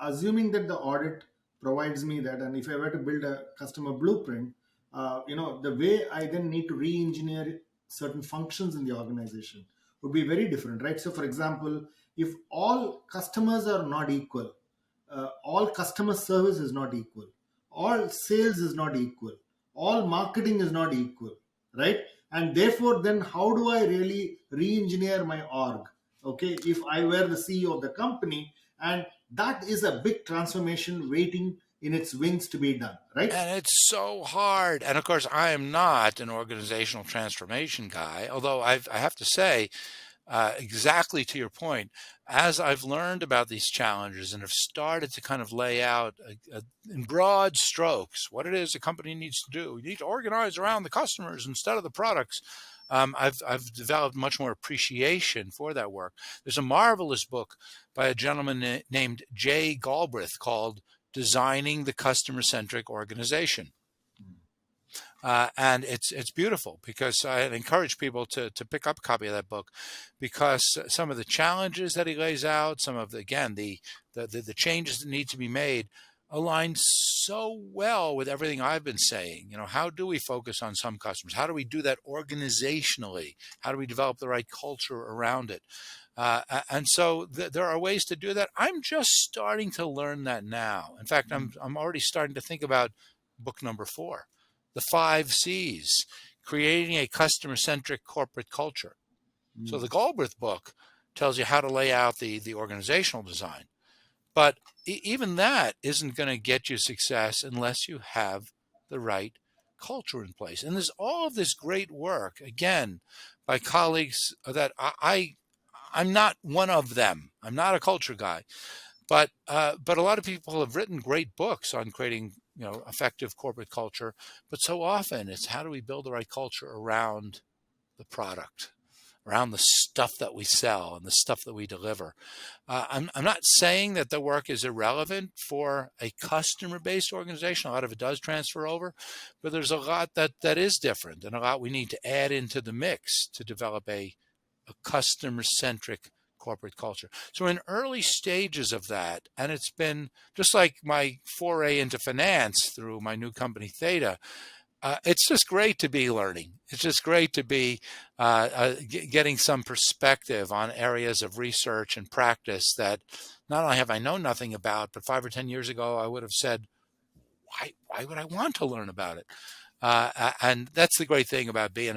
assuming that the audit provides me that, and if I were to build a customer blueprint, the way I then need to re-engineer certain functions in the organization would be very different, right? So, for example, if all customers are not equal, all customer service is not equal, all sales is not equal, all marketing is not equal, right? And therefore, then how do I really re-engineer my org? Okay, if I were the CEO of the company, and that is a big transformation waiting in its wings to be done, right? And it's so hard. And of course, I am not an organizational transformation guy, although I have to say, exactly to your point, as I've learned about these challenges and have started to kind of lay out in broad strokes what it is a company needs to do, you need to organize around the customers instead of the products. I've developed much more appreciation for that work. There's a marvelous book by a gentleman named Jay Galbraith called Designing the Customer Centric Organization. And it's beautiful, because I encourage people to pick up a copy of that book, because some of the challenges that he lays out, some of the changes that need to be made, align so well with everything I've been saying. How do we focus on some customers? How do we do that organizationally? How do we develop the right culture around it? And so there are ways to do that. I'm just starting to learn that now. In fact, I'm already starting to think about book number 4, the 5 C's, creating a customer-centric corporate culture. So the Galbraith book tells you how to lay out the organizational design. But even that isn't going to get you success unless you have the right culture in place. And there's all of this great work, again, by colleagues that I'm not one of them. I'm not a culture guy. But a lot of people have written great books on creating effective corporate culture. But so often it's, how do we build the right culture around the product, around the stuff that we sell and the stuff that we deliver. I'm not saying that the work is irrelevant for a customer-based organization. A lot of it does transfer over, but there's a lot that is different, and a lot we need to add into the mix to develop a customer-centric corporate culture. So we're in early stages of that, and it's been just like my foray into finance through my new company, Theta. It's just great to be learning. It's just great to be getting some perspective on areas of research and practice that not only have I known nothing about, but 5 or 10 years ago I would have said, why would I want to learn about it? And that's the great thing about being